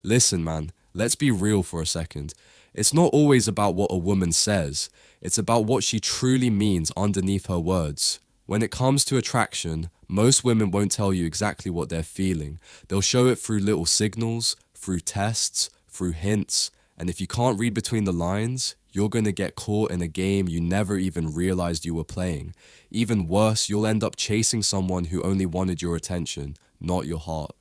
Listen, man, let's be real for a second. It's not always about what a woman says, it's about what she truly means underneath her words. When it comes to attraction, most women won't tell you exactly what they're feeling. They'll show it through little signals, through tests, through hints, and if you can't read between the lines, you're gonna get caught in a game you never even realized you were playing. Even worse, you'll end up chasing someone who only wanted your attention, not your heart.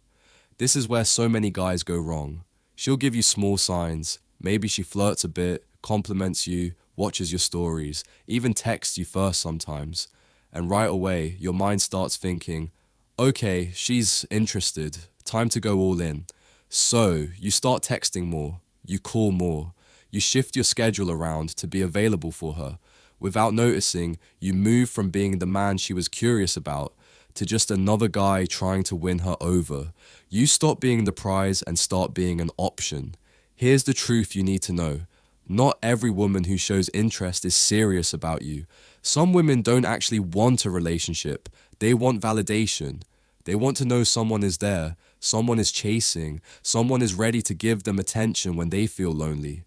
This is where so many guys go wrong. She'll give you small signs. Maybe she flirts a bit, compliments you, watches your stories, even texts you first sometimes. And right away, your mind starts thinking, okay, she's interested. Time to go all in. So you start texting more, you call more, you shift your schedule around to be available for her. Without noticing, you move from being the man she was curious about to just another guy trying to win her over. You stop being the prize and start being an option. Here's the truth you need to know. Not every woman who shows interest is serious about you. Some women don't actually want a relationship. They want validation. They want to know someone is there, someone is chasing, someone is ready to give them attention when they feel lonely.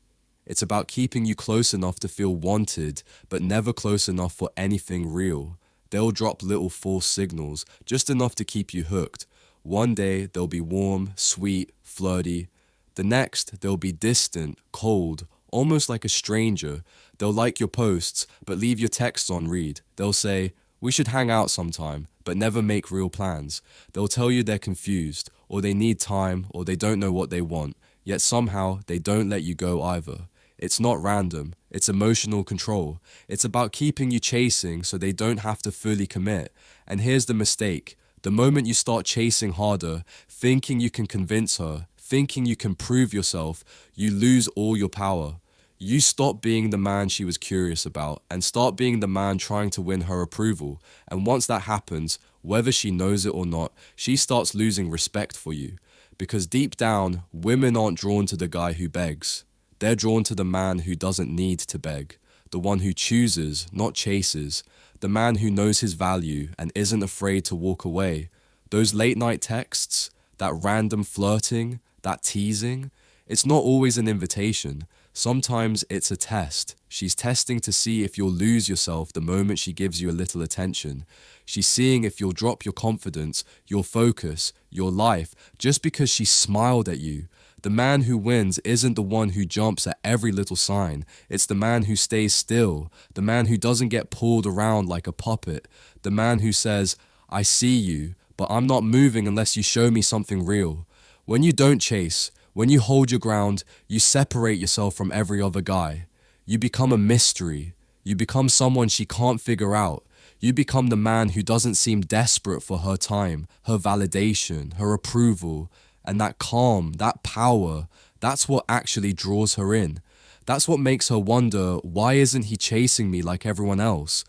It's about keeping you close enough to feel wanted, but never close enough for anything real. They'll drop little false signals, just enough to keep you hooked. One day, they'll be warm, sweet, flirty. The next, they'll be distant, cold, almost like a stranger. They'll like your posts, but leave your texts on read. They'll say, we should hang out sometime, but never make real plans. They'll tell you they're confused, or they need time, or they don't know what they want, yet somehow they don't let you go either. It's not random, it's emotional control. It's about keeping you chasing so they don't have to fully commit. And here's the mistake. The moment you start chasing harder, thinking you can convince her, thinking you can prove yourself, you lose all your power. You stop being the man she was curious about and start being the man trying to win her approval. And once that happens, whether she knows it or not, she starts losing respect for you. Because deep down, women aren't drawn to the guy who begs. They're drawn to the man who doesn't need to beg, the one who chooses, not chases, the man who knows his value and isn't afraid to walk away. Those late night texts, that random flirting, that teasing, it's not always an invitation. Sometimes it's a test. She's testing to see if you'll lose yourself the moment she gives you a little attention. She's seeing if you'll drop your confidence, your focus, your life, just because she smiled at you. The man who wins isn't the one who jumps at every little sign. It's the man who stays still, the man who doesn't get pulled around like a puppet, the man who says, I see you, but I'm not moving unless you show me something real. When you don't chase, when you hold your ground, you separate yourself from every other guy. You become a mystery. You become someone she can't figure out. You become the man who doesn't seem desperate for her time, her validation, her approval. And that calm, that power, that's what actually draws her in. That's what makes her wonder, why isn't he chasing me like everyone else?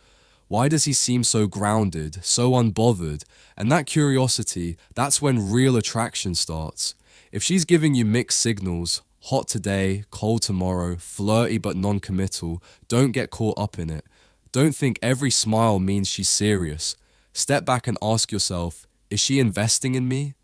Why does he seem so grounded, so unbothered? And that curiosity, that's when real attraction starts. If she's giving you mixed signals, hot today, cold tomorrow, flirty but non-committal, don't get caught up in it. Don't think every smile means she's serious. Step back and ask yourself, is she investing in me?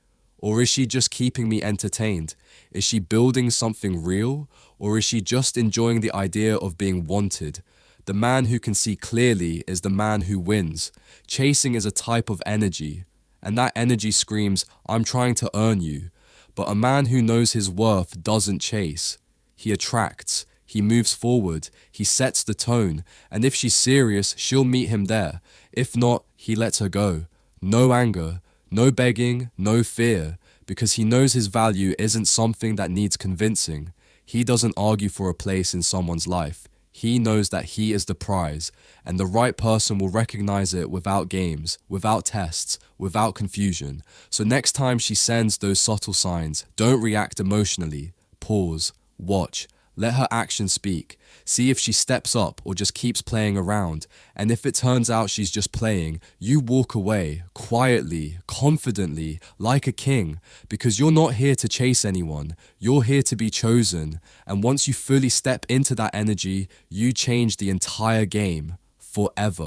Or is she just keeping me entertained? Is she building something real? Or is she just enjoying the idea of being wanted? The man who can see clearly is the man who wins. Chasing is a type of energy. And that energy screams, I'm trying to earn you. But a man who knows his worth doesn't chase. He attracts. He moves forward. He sets the tone. And if she's serious, she'll meet him there. If not, he lets her go. No anger. No begging, no fear, because he knows his value isn't something that needs convincing. He doesn't argue for a place in someone's life. He knows that he is the prize, and the right person will recognize it without games, without tests, without confusion. So next time she sends those subtle signs, don't react emotionally. Pause, watch, let her actions speak. See if she steps up or just keeps playing around. And if it turns out she's just playing, you walk away, quietly, confidently, like a king. Because you're not here to chase anyone, you're here to be chosen. And once you fully step into that energy, you change the entire game, forever.